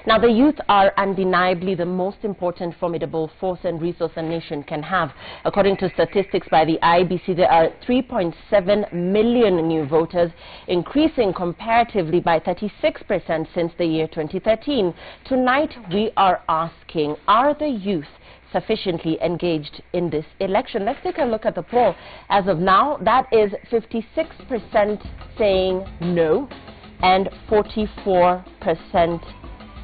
Now, the youth are undeniably the most important formidable force and resource a nation can have. According to statistics by the IEBC, there are 3.7 million new voters, increasing comparatively by 36% since the year 2013. Tonight, we are asking, are the youth sufficiently engaged in this election? Let's take a look at the poll. As of now, that is 56% saying no and 44%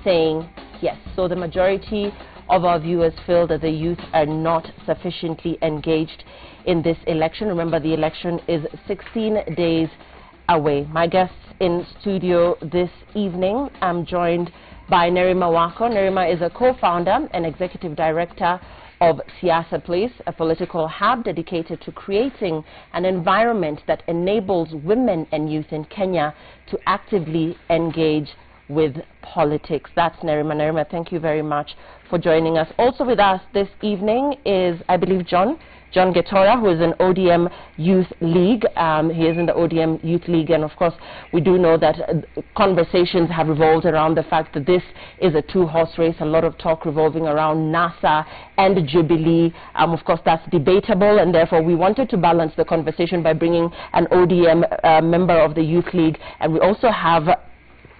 saying yes. So the majority of our viewers feel that the youth are not sufficiently engaged in this election. Remember, the election is 16 days away. My guests in studio this evening, I'm joined by Nerima Wako. Nerima is a co-founder and executive director of Siasa Place, a political hub dedicated to creating an environment that enables women and youth in Kenya to actively engage with politics. That's Nerima. Nerima, thank you very much for joining us. Also with us this evening is, I believe, John Getora, who is in ODM Youth League. He is in the ODM Youth League, and of course, we do know that conversations have revolved around the fact that this is a two-horse race, a lot of talk revolving around NASA and Jubilee. Of course, that's debatable, and therefore we wanted to balance the conversation by bringing an ODM member of the Youth League, and we also have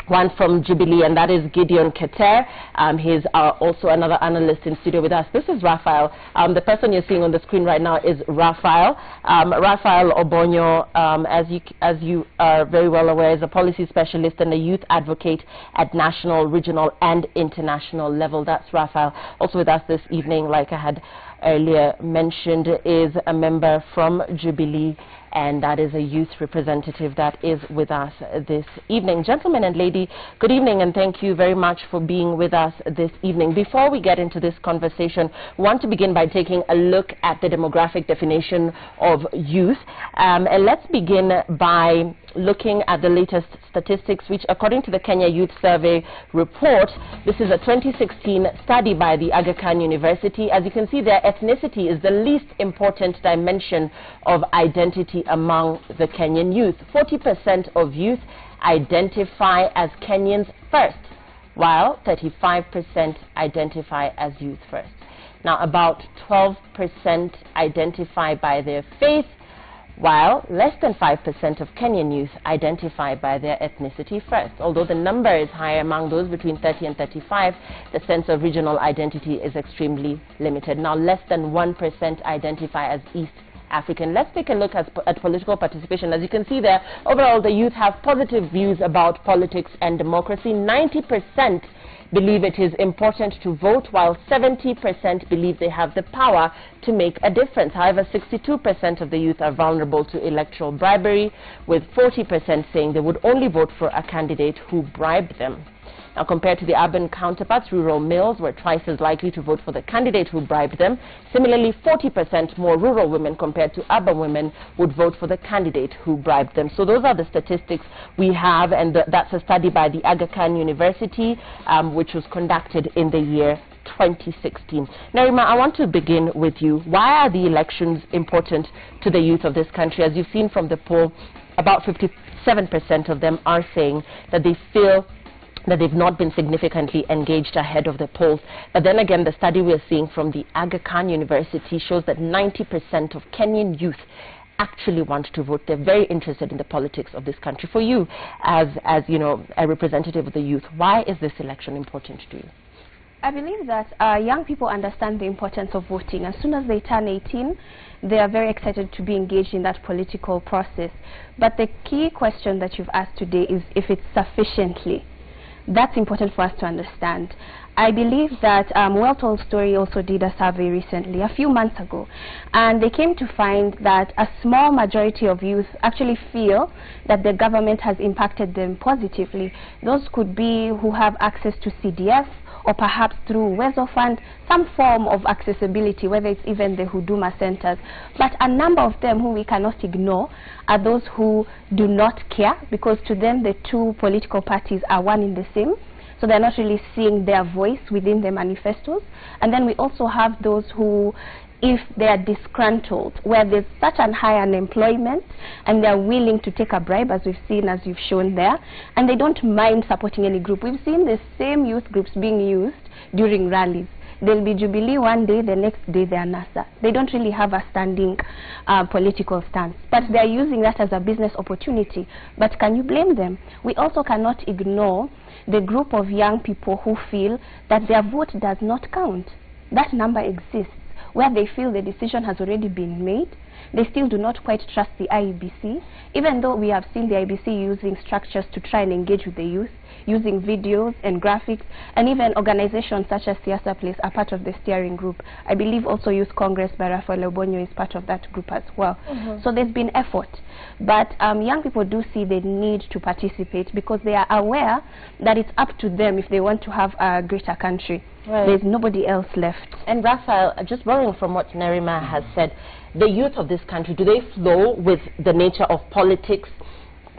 one from Jubilee, and that is Gideon Keter. He's also another analyst in studio with us. This is Raphael. The person you're seeing on the screen right now is Raphael. Raphael Obonyo, as you are very well aware, is a policy specialist and a youth advocate at national, regional, and international level. That's Raphael. Also with us this evening, like I had earlier mentioned, is a member from Jubilee, and that is a youth representative that is with us this evening. Gentlemen and lady, good evening, and thank you very much for being with us this evening. Before we get into this conversation, I want to begin by taking a look at the demographic definition of youth. And let's begin by looking at the latest statistics, which, according to the Kenya Youth Survey report, this is a 2016 study by the Aga Khan University. As you can see there, ethnicity is the least important dimension of identity among the Kenyan youth. 40% of youth identify as Kenyans first, while 35% identify as youth first. Now, about 12% identify by their faith, while less than 5% of Kenyan youth identify by their ethnicity first. Although the number is higher among those between 30 and 35, the sense of regional identity is extremely limited. Now, less than 1% identify as East African. Let's take a look at political participation. As you can see there, overall the youth have positive views about politics and democracy. 90% believe it is important to vote, while 70% believe they have the power to make a difference. However, 62% of the youth are vulnerable to electoral bribery, with 40% saying they would only vote for a candidate who bribed them. Now, compared to the urban counterparts, rural males were twice as likely to vote for the candidate who bribed them. Similarly, 40% more rural women compared to urban women would vote for the candidate who bribed them. So those are the statistics we have, and that's a study by the Aga Khan University, which was conducted in the year 2016. Nerima, I want to begin with you. Why are the elections important to the youth of this country? As you've seen from the poll, about 57% of them are saying that they feel that they've not been significantly engaged ahead of the polls. But then again, the study we're seeing from the Aga Khan University shows that 90% of Kenyan youth actually want to vote. They're very interested in the politics of this country. For you, as you know, a representative of the youth, why is this election important to you? I believe that young people understand the importance of voting. As soon as they turn 18, they are very excited to be engaged in that political process. But the key question that you've asked today is if it's sufficiently. That's important for us to understand. I believe that Well Told Story also did a survey recently, a few months ago, and they came to find that a small majority of youth actually feel that the government has impacted them positively. Those could be who have access to CDF, or perhaps through Wezo Fund, some form of accessibility, whether it's even the Huduma centers. But a number of them who we cannot ignore are those who do not care, because to them the two political parties are one in the same. So they're not really seeing their voice within the manifestos. And then we also have those who if they are disgruntled, where there's such a high unemployment and they're willing to take a bribe, as we've seen, as you've shown there, and they don't mind supporting any group. We've seen the same youth groups being used during rallies. There'll be Jubilee one day, the next day they're NASA. They don't really have a standing political stance, but they're using that as a business opportunity. But can you blame them? We also cannot ignore the group of young people who feel that their vote does not count. That number exists, where they feel the decision has already been made. They still do not quite trust the IEBC, even though we have seen the IEBC using structures to try and engage with the youth, using videos and graphics, and even organizations such as Siasa Place are part of the steering group. I believe also Youth Congress by Raphael Obonyo is part of that group as well. So there's been effort. But young people do see the need to participate because they are aware that it's up to them if they want to have a greater country. Right. There's nobody else left. And Raphael, just borrowing from what Nerima has said, the youth of this country, do they flow with the nature of politics,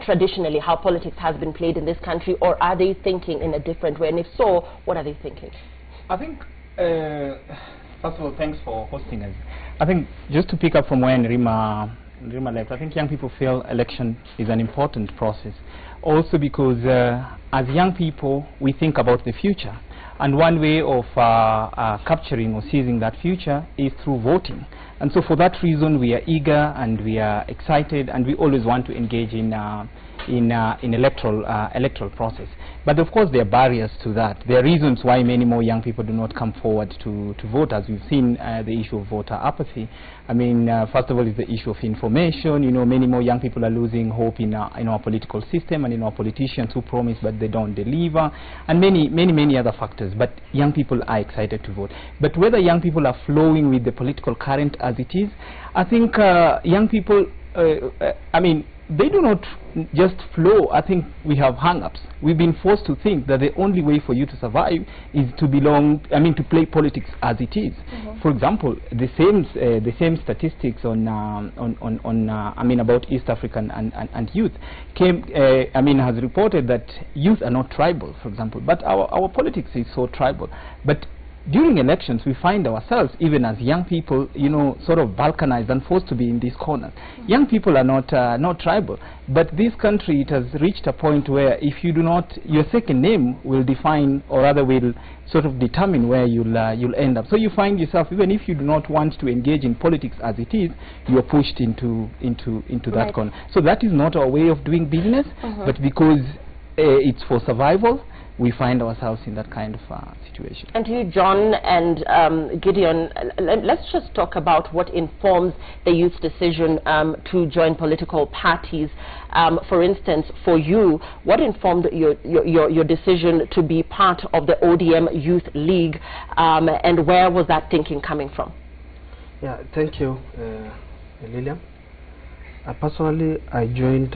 traditionally, how politics has been played in this country, or are they thinking in a different way? And if so, what are they thinking? I think, first of all, thanks for hosting us. I think just to pick up from where Nerima left, I think young people feel election is an important process. Also because as young people, we think about the future. And one way of capturing or seizing that future is through voting. And so for that reason, we are eager and we are excited, and we always want to engage in electoral process. But of course, there are barriers to that. There are reasons why many more young people do not come forward to vote, as we've seen the issue of voter apathy. I mean, first of all, is the issue of information. You know, many more young people are losing hope in our political system and in our politicians who promise but they don't deliver, and many other factors. But young people are excited to vote. But whether young people are flowing with the political current as it is, I think young people, I mean, they do not just flow. I think we have hang-ups. We've been forced to think that the only way for you to survive is to belong, I mean, to play politics as it is. For example, the same statistics on I mean, about East African and youth came, I mean, has reported that youth are not tribal, for example, but our politics is so tribal. But during elections, we find ourselves, even as young people, you know, sort of balkanized and forced to be in this corner. Young people are not tribal, but this country, it has reached a point where if you do not, your second name will define, or rather will sort of determine where you'll end up. So you find yourself, even if you do not want to engage in politics as it is, you are pushed into that corner. So that is not our way of doing business, but because it's for survival, we find ourselves in that kind of situation. And to you, John and Gideon, let's just talk about what informs the youth's decision to join political parties. For instance, for you, what informed your decision to be part of the ODM Youth League, and where was that thinking coming from? Yeah, thank you, Lillian. Personally, I joined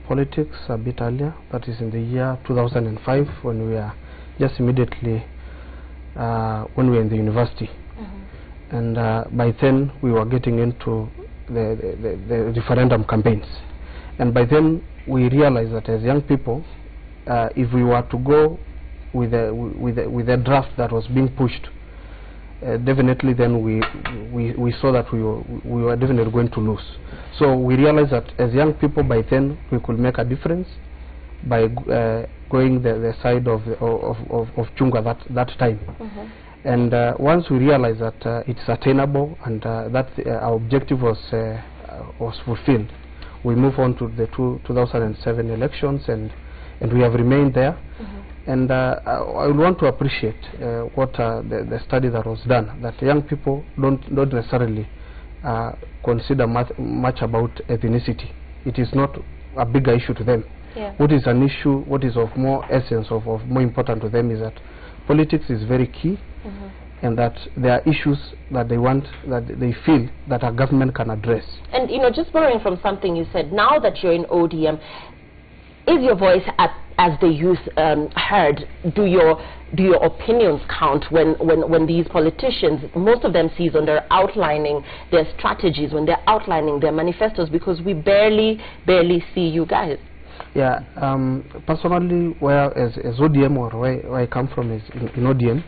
politics a bit earlier. That is in the year 2005, when we were just immediately when we were in the university. And by then we were getting into the referendum campaigns. And by then we realized that as young people, if we were to go with a draft that was being pushed, definitely then we saw that we were definitely going to lose. So we realized that as young people, by then we could make a difference by going the side of Chungwa that time. And once we realized that it's attainable and that our objective was fulfilled, we moved on to the 2007 elections, and we have remained there. And I would want to appreciate what the study that was done, that young people don't necessarily consider much about ethnicity. It is not a bigger issue to them. What is an issue, what is of more essence, of more important to them, is that politics is very key, and that there are issues that they want, that they feel that a government can address. And, you know, just borrowing from something you said, now that you're in ODM, is your voice as the youth heard? Do your opinions count when these politicians, most of them seasoned, are outlining their strategies, when they're outlining their manifestos, because we barely see you guys? Yeah, personally, as ODM, or where I come from is in ODM,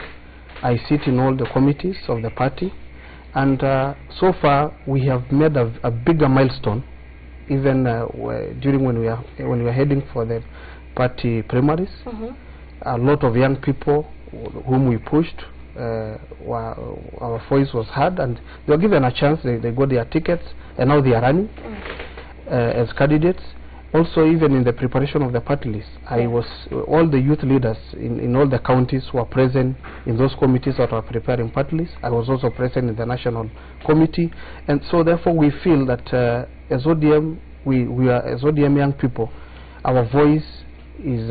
I sit in all the committees of the party, And so far, we have made a bigger milestone, even during when we are heading for the party primaries. A lot of young people whom we pushed, our voice was heard, and they were given a chance. They got their tickets, and now they are running as candidates. Also, even in the preparation of the party list, I was all the youth leaders in all the counties who are present in those committees that are preparing party lists. I was also present in the national committee, and so therefore we feel that as ODM, we are as ODM young people, our voice is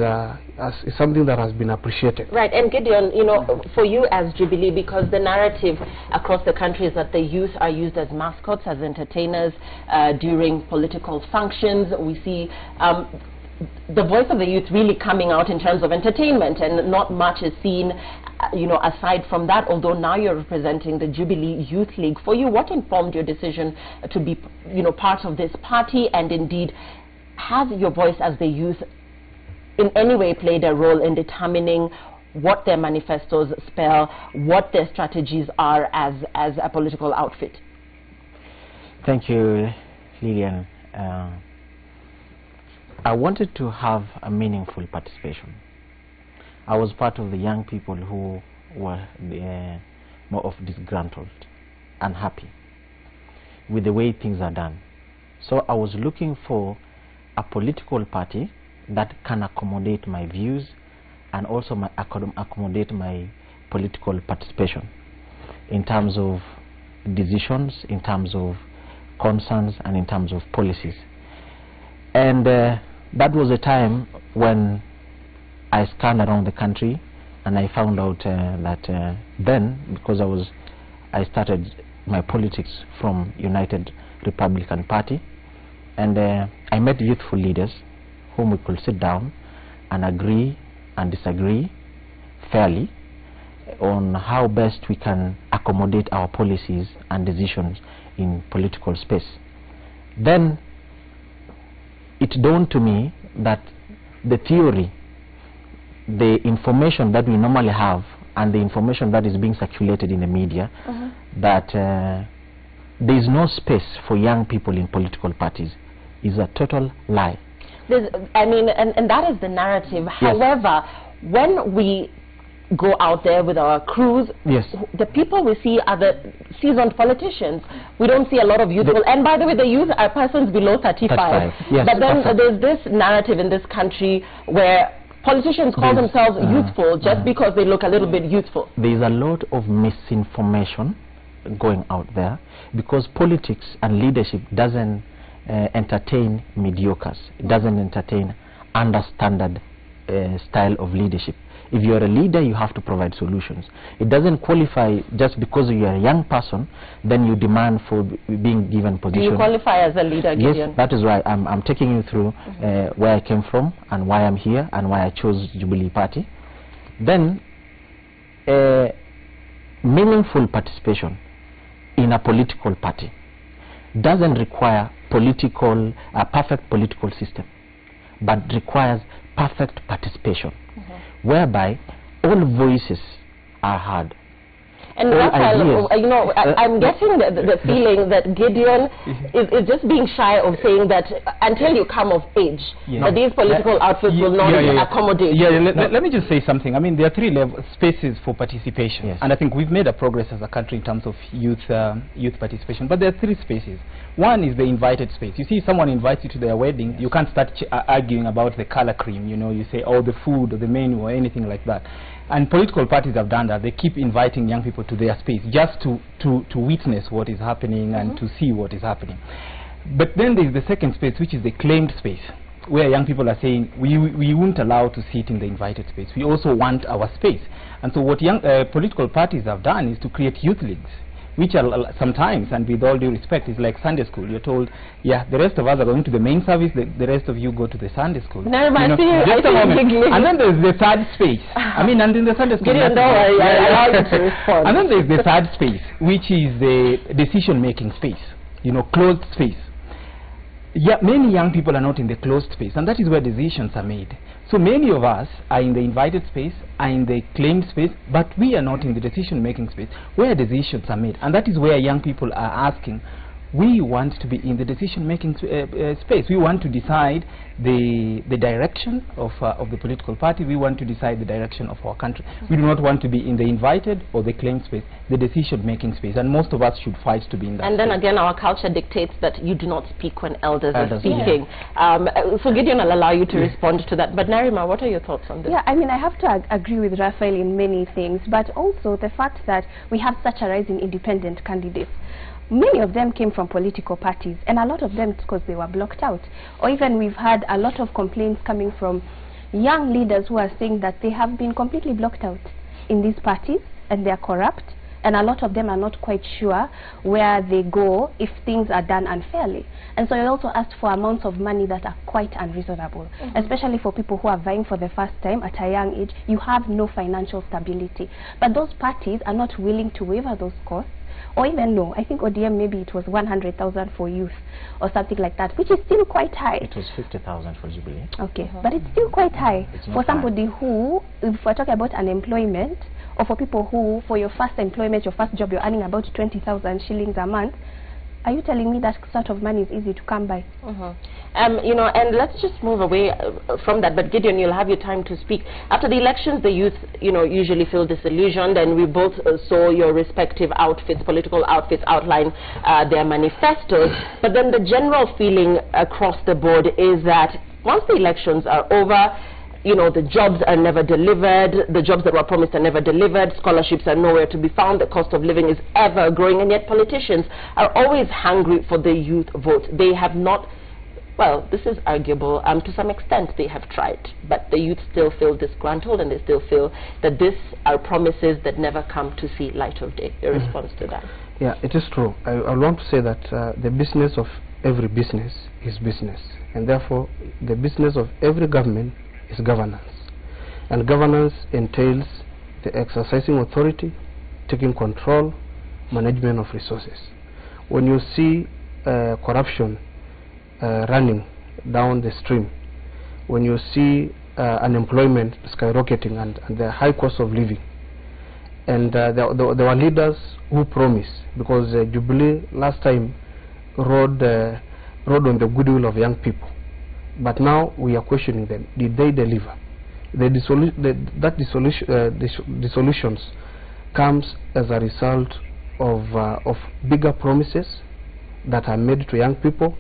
something that has been appreciated. Right, and Gideon, you know, for you as Jubilee, because the narrative across the country is that the youth are used as mascots, as entertainers during political functions. We see the voice of the youth really coming out in terms of entertainment, and not much is seen, you know, aside from that, although now you're representing the Jubilee Youth League. For you, what informed your decision to be, you know, part of this party, and indeed, has your voice as the youth in any way played a role in determining what their manifestos spell, what their strategies are as a political outfit? Thank you, Lillian. I wanted to have a meaningful participation. I was part of the young people who were more of disgruntled, unhappy with the way things are done. So I was looking for a political party that can accommodate my views and also accommodate my political participation in terms of decisions, in terms of concerns, and in terms of policies. And that was a time when I scanned around the country, and I found out that then, because I started my politics from United Republican Party, and I met youthful leaders whom we could sit down and agree and disagree fairly on how best we can accommodate our policies and decisions in political space. Then it dawned to me that the theory, the information that we normally have, and the information that is being circulated in the media, that there is no space for young people in political parties, is a total lie. I mean, and that is the narrative. Yes. However, when we go out there with our crews, yes, the people we see are the seasoned politicians. We don't see a lot of youthful, and by the way, the youth are persons below 35. Yes, but then there's this narrative in this country where politicians call themselves youthful just because they look a little bit youthful. There's a lot of misinformation going out there because politics and leadership doesn't entertain mediocres. It doesn't entertain understandard style of leadership. If you're a leader, you have to provide solutions. It doesn't qualify just because you're a young person, then you demand for being given position. Do you qualify as a leader, Gideon? Yes, that is why I'm taking you through where I came from and why I'm here and why I chose Jubilee Party. Then, meaningful participation in a political party doesn't require a perfect political system, but requires perfect participation, whereby all voices are heard. And Raphael, you know, I'm getting the feeling that Gideon is just being shy of saying that until you come of age, that these political outfits will not accommodate. Let me just say something. I mean, there are three spaces for participation, and I think we've made a progress as a country in terms of youth participation. But there are three spaces. One is the invited space. You see, someone invites you to their wedding, you can't start arguing about the color cream. You know, you say, oh, the food or the menu or anything like that. And political parties have done that. They keep inviting young people to their space just to witness what is happening and to see what is happening. But then there's the second space, which is the claimed space, where young people are saying, we won't allow to sit in the invited space. We also want our space. And so what political parties have done is to create youth leagues, which are sometimes, and with all due respect, is like Sunday school. You're told, yeah, the rest of us are going to the main service, the rest of you go to the Sunday school. No, but just a moment. And then there's the third space. I mean, and in the Sunday school... I allow you to respond. And then there's the third space, which is the decision-making space, you know, closed space. Yeah, many young people are not in the closed space, and that is where decisions are made. So many of us are in the invited space, are in the claimed space, but we are not in the decision-making space where decisions are made. And that is where young people are asking, we want to be in the decision-making space. We want to decide the direction of the political party. We want to decide the direction of our country. We do not want to be in the invited or the claimed space, the decision-making space. And most of us should fight to be in that And space. then again, our culture dictates that you do not speak when elders are speaking. So Gideon, I'll allow you to respond to that. But Narima, what are your thoughts on this? Yeah, I mean, I have to agree with Raphael in many things, but also the fact that we have such a rise in independent candidates. Many of them came from political parties, and a lot of them because they were blocked out. Or even we've had a lot of complaints coming from young leaders who are saying that they have been completely blocked out in these parties and they are corrupt, and a lot of them are not quite sure where they go if things are done unfairly. And so you also asked for amounts of money that are quite unreasonable, especially for people who are vying for the first time at a young age. You have no financial stability. But those parties are not willing to waiver those costs. Or even no, I think ODM maybe it was 100,000 for youth or something like that, which is still quite high. It was 50,000 for Jubilee. Okay, but it's still quite high for somebody who, if we're talking about unemployment, or for people who, for your first employment, your first job, you're earning about 20,000 shillings a month. Are you telling me that sort of money is easy to come by? You know, and let's just move away from that. But Gideon, you'll have your time to speak. After the elections, the youth, you know, usually feel disillusioned, and we both saw your respective outfits, political outfits, outline their manifestos. But then the general feeling across the board is that once the elections are over, you know, the jobs are never delivered, the jobs that were promised are never delivered, scholarships are nowhere to be found, the cost of living is ever growing, and yet politicians are always hungry for the youth vote. They have not, well, this is arguable, to some extent they have tried, but the youth still feel disgruntled, and they still feel that these are promises that never come to see light of day. Your response to that? Yeah, it is true. I want to say that the business of every business is business, and therefore the business of every government is governance, and governance entails the exercising authority, taking control, management of resources. When you see corruption running down the stream, when you see unemployment skyrocketing and the high cost of living, and there were leaders who promised, because Jubilee last time rode on the goodwill of young people. But now we are questioning them. Did they deliver? That dissolutions comes as a result of bigger promises that are made to young people,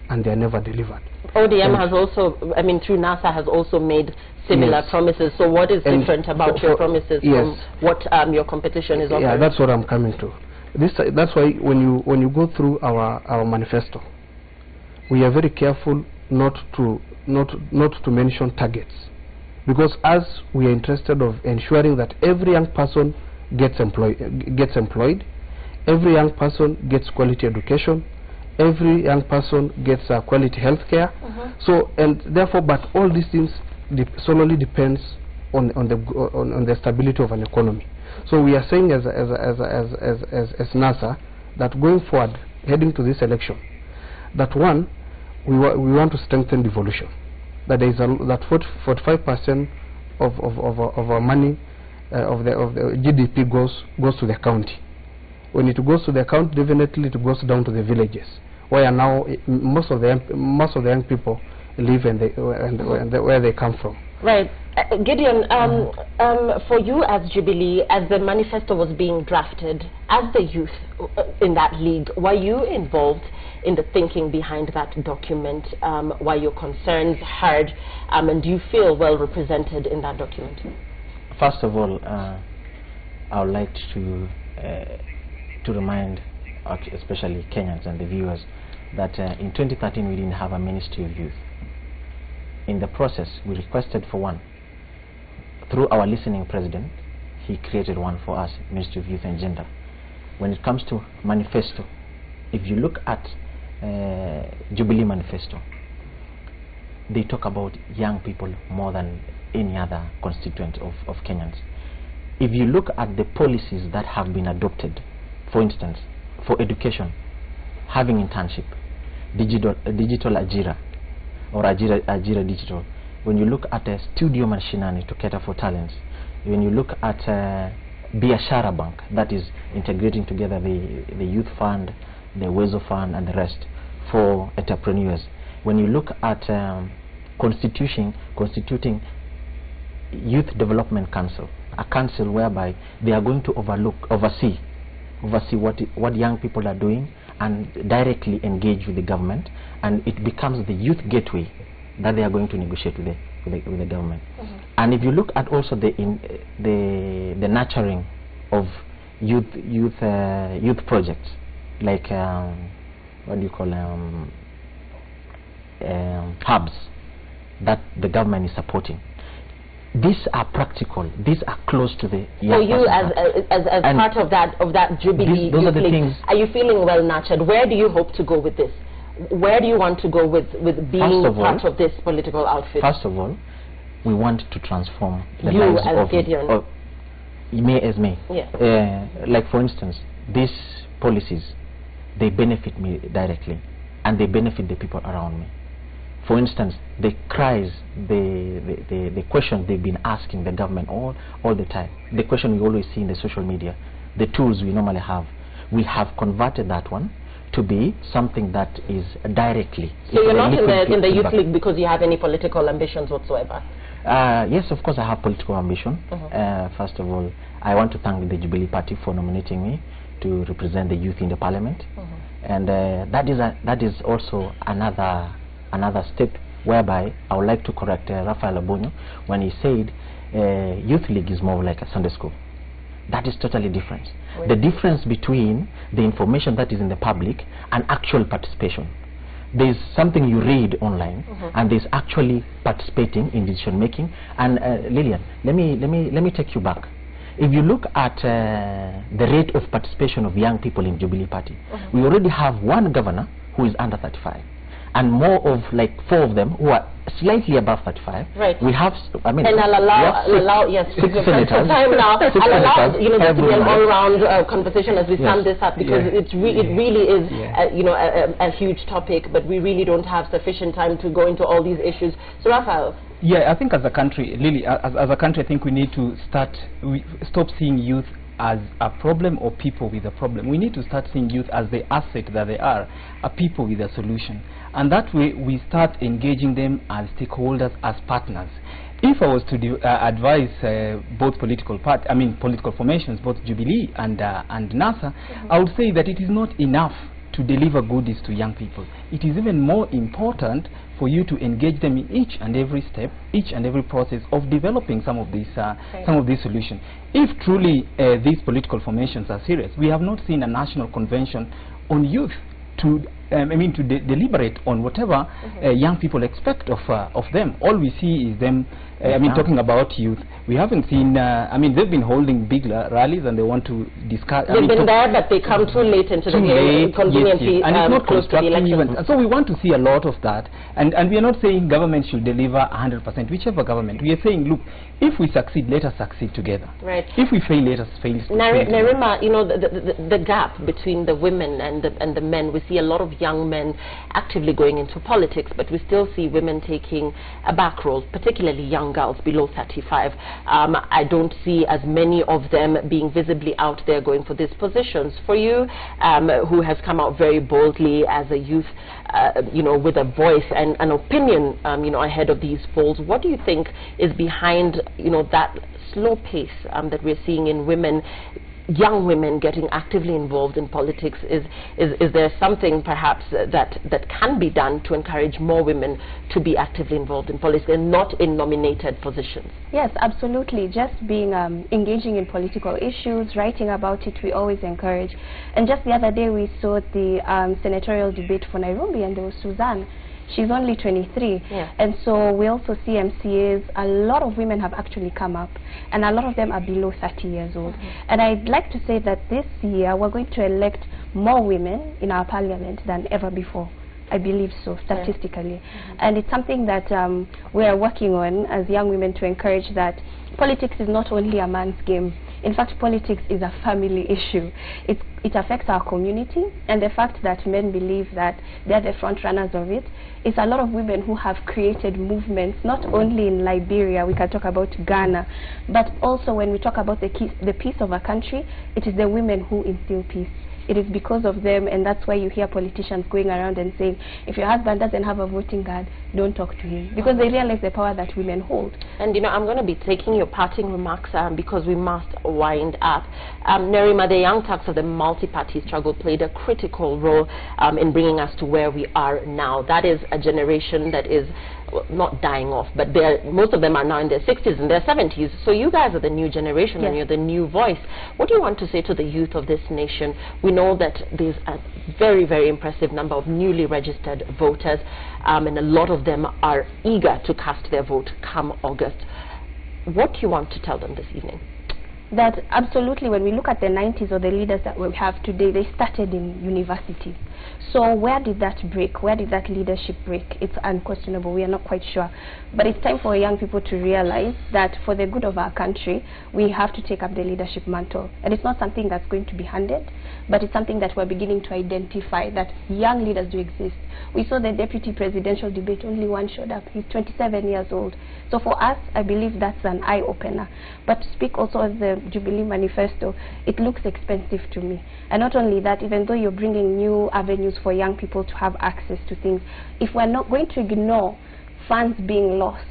and they are never delivered. ODM has also, I mean, through NASA has also made similar promises. So what is different about your promises from what your competition is offering? Yeah, that's what I'm coming to. That's why when you go through our manifesto, we are very careful not to mention targets, because as we are interested of ensuring that every young person gets employed, every young person gets quality education, every young person gets quality health care. So, and therefore, but all these things solely depends on the stability of an economy. So we are saying as NASA that going forward, heading to this election, that one, we want to strengthen devolution. That there is that 45% of our money of the GDP goes to the county. When it goes to the county, definitely it goes down to the villages, where now most of the young people live and where they come from. Right. Gideon, for you as Jubilee, as the manifesto was being drafted, as the youth in that league, were you involved in the thinking behind that document? Were your concerns heard, and do you feel well represented in that document? First of all, I would like to remind, especially Kenyans and the viewers, that in 2013 we didn't have a Ministry of Youth. In the process, we requested for one. Through our listening president, he created one for us, Ministry of Youth and Gender. When it comes to manifesto, if you look at Jubilee manifesto, they talk about young people more than any other constituent of Kenyans. If you look at the policies that have been adopted, for instance, for education, having internship, digital Ajira, or Ajira Digital, when you look at Studio Mashinani to cater for talents, when you look at Biashara Bank, that is integrating together the Youth Fund, the Wezo Fund and the rest for entrepreneurs, when you look at constituting Youth Development Council, a council whereby they are going to oversee what young people are doing and directly engage with the government, and it becomes the youth gateway that they are going to negotiate with the government. And if you look at also the nurturing of youth projects, like what do you call hubs that the government is supporting. These are practical. These are close to the young. So you, as part of that Jubilee, those are the things. Are you feeling well nurtured? Where do you hope to go with this? Where do you want to go with being part of this political outfit? First of all, we want to transform the you lives as of Gideon. Me as me. Yeah. Like for instance, these policies, they benefit me directly, and they benefit the people around me. For instance, the cries, the questions they've been asking the government all the time, the question we always see in the social media, the tools we normally have, we have converted that one to be something that is directly. So you're not in the Youth League because you have any political ambitions whatsoever? Yes, of course I have political ambition. First of all, I want to thank the Jubilee Party for nominating me to represent the youth in the parliament. And that is also another step whereby I would like to correct Raphael Abonyo when he said Youth League is more like a Sunday school. That is totally different. The difference between the information that is in the public and actual participation. There's something you read online, and there's actually participating in decision making. And Lillian, let me take you back. If you look at the rate of participation of young people in Jubilee Party, we already have one governor who is under 35. And more of like 4 of them who are slightly above 35. Right. We have, I mean, and I'll allow yes, six senators. Time now. Six I'll allow this to be an all-round conversation as we sum this up, because it really is a huge topic, but we really don't have sufficient time to go into all these issues. So Raphael. Yeah, I think as a country, Lily, as a country, I think we need to stop seeing youth as a problem or people with a problem. We need to start seeing youth as the asset that they are, a people with a solution. And that way we start engaging them as stakeholders, as partners. If I was to advise both political formations, both Jubilee and NASA, I would say that it is not enough to deliver goodies to young people. It is even more important for you to engage them in each and every step, each and every process of developing some of these solutions. If truly these political formations are serious, we have not seen a national convention on youth to deliberate on whatever young people expect of them. All we see is them talking about youth. We haven't seen, they've been holding big rallies and they want to discuss. They've been there, but they come too late into the game, conveniently, and it's not close to the election. So we want to see a lot of that. And we are not saying government should deliver 100%, whichever government. We are saying, look, if we succeed, let us succeed together. Right. If we fail, let us fail together. Nerima, the gap between the women and the men, we see a lot of young men actively going into politics, but we still see women taking a back role, particularly young girls below 35. I don't see as many of them being visibly out there going for these positions. For you, who has come out very boldly as a youth, with a voice and an opinion, ahead of these polls, what do you think is behind, that slow pace that we're seeing in women, young women getting actively involved in politics? Is there something perhaps that can be done to encourage more women to be actively involved in politics and not in nominated positions? Yes, absolutely. Just being engaging in political issues, writing about it, we always encourage. And just the other day we saw the senatorial debate for Nairobi, and there was Suzanne. She's only 23, and so we also see MCAs. A lot of women have actually come up, and a lot of them are below 30 years old. And I'd like to say that this year we're going to elect more women in our parliament than ever before. I believe so, statistically. And it's something that we are working on as young women, to encourage that politics is not only a man's game. In fact, politics is a family issue. It affects our community, and the fact that men believe that they're the front runners of it, it's a lot of women who have created movements, not only in Liberia, we can talk about Ghana, but also when we talk about the peace of a country, it is the women who instill peace. It is because of them, and that's why you hear politicians going around and saying, if your husband doesn't have a voting card, don't talk to him, because they realize the power that women hold. And you know, I'm going to be taking your parting remarks because we must wind up. Nerima, the Young Turks of the multi-party struggle played a critical role in bringing us to where we are now. That is a generation that is not dying off, but most of them are now in their 60s and their 70s. So you guys are the new generation, yes, and you're the new voice. What do you want to say to the youth of this nation? We know that there's a very, very impressive number of newly registered voters, and a lot of them are eager to cast their vote come August. What do you want to tell them this evening? That absolutely, when we look at the 90s or the leaders that we have today, they started in universities. So where did that break? Where did that leadership break? It's unquestionable. We are not quite sure. But it's time for young people to realize that for the good of our country, we have to take up the leadership mantle. And it's not something that's going to be handed, but it's something that we're beginning to identify, that young leaders do exist. We saw the deputy presidential debate, only one showed up. He's 27 years old. So for us, I believe that's an eye-opener. But to speak also of the Jubilee Manifesto, it looks expensive to me. And not only that, even though you're bringing new avenues for young people to have access to things, if we're not going to ignore funds being lost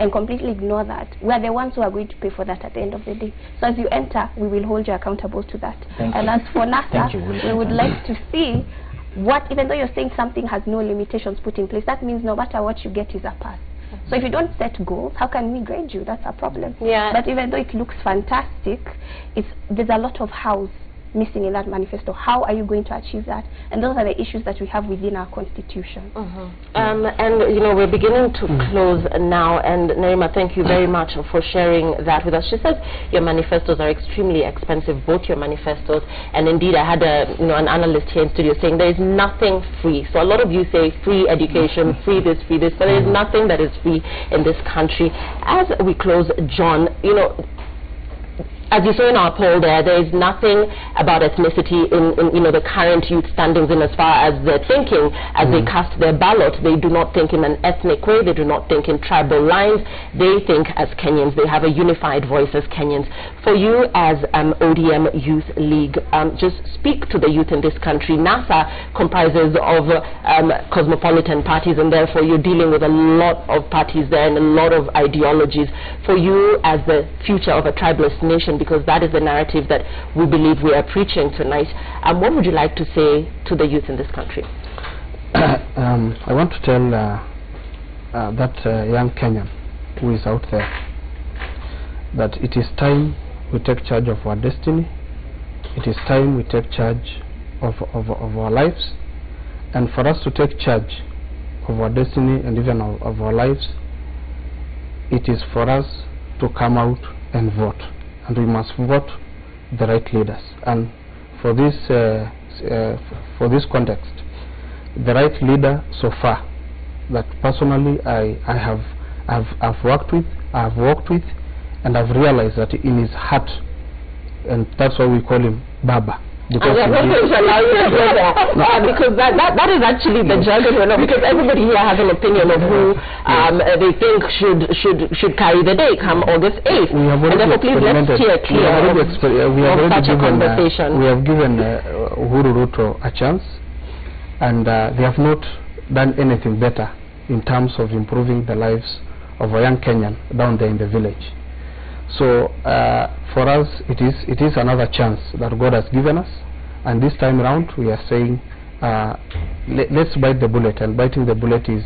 and completely ignore that, we're the ones who are going to pay for that at the end of the day. So as you enter, we will hold you accountable to that. And as for NASA, we would like to see what, even though you're saying something has no limitations put in place, that means no matter what you get is a pass. So if you don't set goals, how can we grade you? That's a problem. Yeah. But even though it looks fantastic, there's a lot of hows missing in that manifesto. How are you going to achieve that? And those are the issues that we have within our constitution. And you know, we're beginning to close now, and Nerima, thank you very much for sharing that with us. She says your manifestos are extremely expensive, both your manifestos, and indeed I had an analyst here in studio saying there is nothing free. So a lot of you say free education, free this, but there is nothing that is free in this country. As we close, John, you know, as you saw in our poll there is nothing about ethnicity in the current youth standings in as far as they're thinking as they cast their ballot. They do not think in an ethnic way. They do not think in tribal lines. They think as Kenyans. They have a unified voice as Kenyans. For you as ODM Youth League, just speak to the youth in this country. NASA comprises of cosmopolitan parties, and therefore you're dealing with a lot of parties there and a lot of ideologies. For you as the future of a tribalist nation, because that is the narrative that we believe we are preaching tonight, what would you like to say to the youth in this country? I want to tell that young Kenyan who is out there that it is time we take charge of our destiny. It is time we take charge of our lives. And for us to take charge of our destiny and even of our lives, it is for us to come out and vote. And we must vote the right leaders. And for this context, the right leader so far that personally I've worked with, and I've realized that in his heart, and that's why we call him Baba. Because because that is actually the jargon, because everybody here has an opinion of who they think should carry the day come August 8th. We have already we have given Uhuru Ruto a chance, and they have not done anything better in terms of improving the lives of a young Kenyan down there in the village. So for us, it is another chance that God has given us, and this time around we are saying let's bite the bullet, and biting the bullet is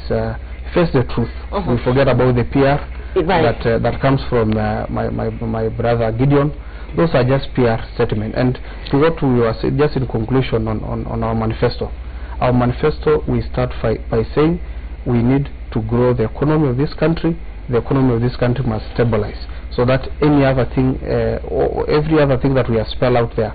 face the truth. We forget about the PR that comes from my brother Gideon. Those are just PR statements. And to what we were saying, just in conclusion on our manifesto. Our manifesto, we start by saying we need to grow the economy of this country. The economy of this country must stabilize, so that any other thing, or every other thing that we have spelled out there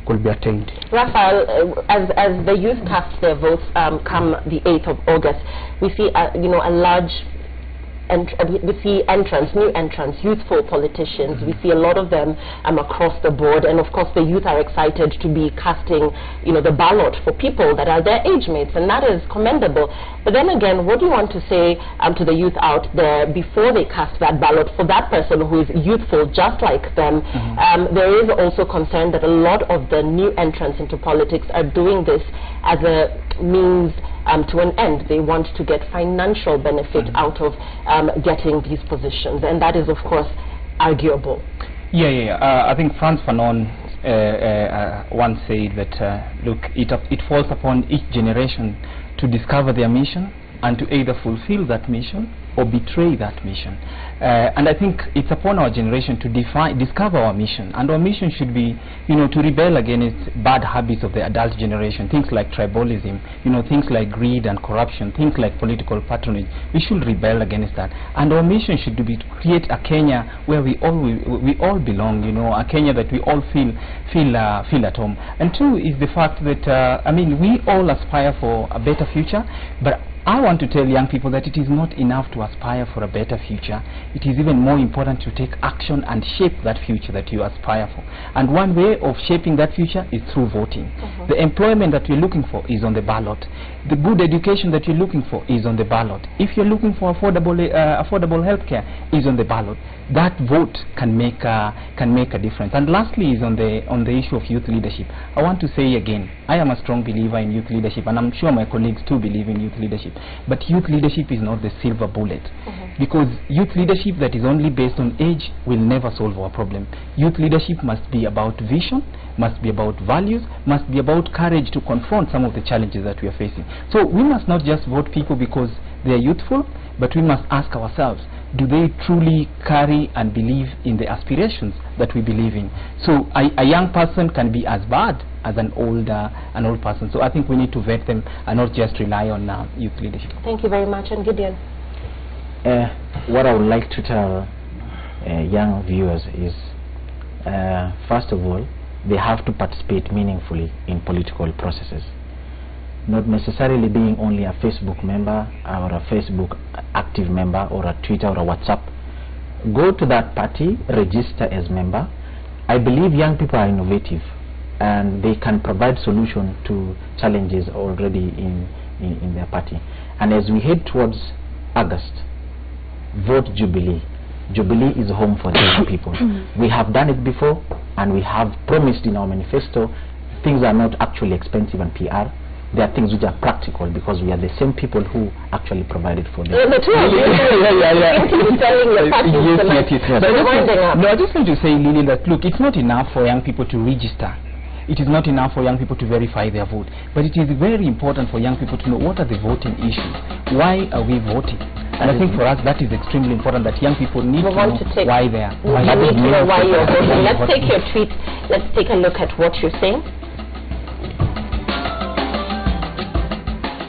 could be attained. Raphael, as the youth cast their votes come the 8th of August, we see a large new entrants, youthful politicians. We see a lot of them across the board, and of course the youth are excited to be casting, the ballot for people that are their age mates, and that is commendable. But then again, what do you want to say to the youth out there before they cast that ballot for that person who is youthful just like them? There is also concern that a lot of the new entrants into politics are doing this as a means to an end. They want to get financial benefit out of getting these positions, and that is of course arguable. I think Frantz Fanon once said that look, it falls upon each generation to discover their mission and to either fulfill that mission or betray that mission. And I think it's upon our generation to discover our mission, and our mission should be, to rebel against bad habits of the adult generation, things like tribalism, things like greed and corruption, things like political patronage. We should rebel against that, and our mission should be to create a Kenya where we all belong, a Kenya that we all feel at home. And two is the fact that we all aspire for a better future, but I want to tell young people that it is not enough to aspire for a better future. It is even more important to take action and shape that future that you aspire for. And one way of shaping that future is through voting. The employment that you're looking for is on the ballot. The good education that you're looking for is on the ballot. If you're looking for affordable health care, is on the ballot. That vote can make a difference. And lastly is on the issue of youth leadership. I want to say again, I am a strong believer in youth leadership, and I'm sure my colleagues too believe in youth leadership. But youth leadership is not the silver bullet, because youth leadership that is only based on age will never solve our problem. Youth leadership must be about vision, must be about values, must be about courage to confront some of the challenges that we are facing. So we must not just vote people because they are youthful, but we must ask ourselves, do they truly carry and believe in the aspirations that we believe in? So a young person can be as bad as an old person. So I think we need to vet them and not just rely on youth leadership. Thank you very much. And Gideon? What I would like to tell young viewers is, first of all, they have to participate meaningfully in political processes. Not necessarily being only a Facebook member or a Facebook active member or a Twitter or a WhatsApp. Go to that party, register as member. I believe young people are innovative and they can provide solution to challenges already in their party. And as we head towards August, vote Jubilee. Jubilee is home for the young people. We have done it before, and we have promised in our manifesto. Things are not actually expensive and PR. There are things which are practical because we are the same people who actually provided for them. No, I just want to say, Lily, that look, it's not enough for young people to register. It is not enough for young people to verify their vote. But it is very important for young people to know what are the voting issues. Why are we voting? And I think for us that is extremely important, that young people need to know why they are. You need to know why you're voting. Let's take your tweet. Let's take a look at what you're saying.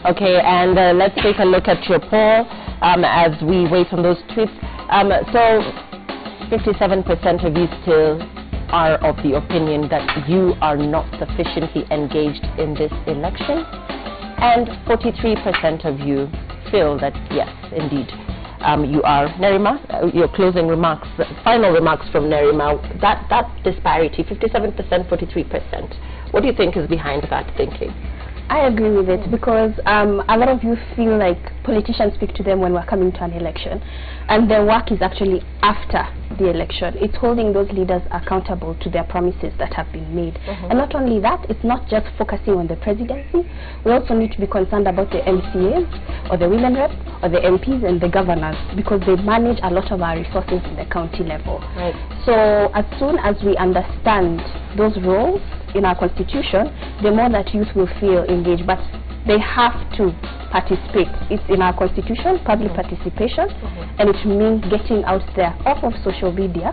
Okay, and let's take a look at your poll as we wait on those tweets. So 57% of you still are of the opinion that you are not sufficiently engaged in this election, and 43% of you feel that yes, indeed, you are. Nerima, your closing remarks, final remarks from Nerima, that disparity, 57%, 43%, what do you think is behind that thinking? I agree with it because a lot of you feel like politicians speak to them when we're coming to an election, and their work is actually after the election. It's holding those leaders accountable to their promises that have been made. And not only that, it's not just focusing on the presidency. We also need to be concerned about the MCAs or the women reps or the MPs and the governors, because they manage a lot of our resources in the county level. Right. So as soon as we understand those roles in our constitution, the more that youth will feel engaged. But they have to participate. It's in our constitution, public participation, and it means getting out there off of social media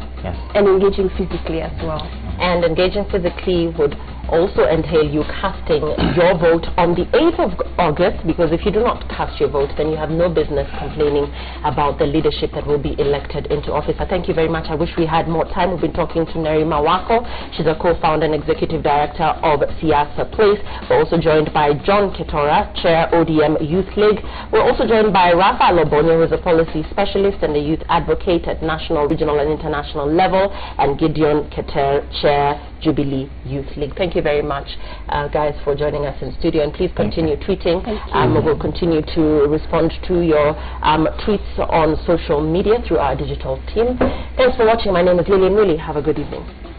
and engaging physically as well. And engaging physically would also entail you casting your vote on the 8th of August, because if you do not cast your vote, then you have no business complaining about the leadership that will be elected into office. I thank you very much. I wish we had more time. We've been talking to Nerima Wako. She's a co-founder and executive director of Siasa Place. We're also joined by John Ketora, Chair ODM Youth League. We're also joined by Rafa Lobonyo, who is a policy specialist and a youth advocate at national, regional and international level, and Gideon Keter, Chair Jubilee Youth League. Thank you very much, guys, for joining us in studio, and please continue tweeting. We'll continue to respond to your tweets on social media through our digital team. Thanks for watching. My name is Lillian Willie. Have a good evening.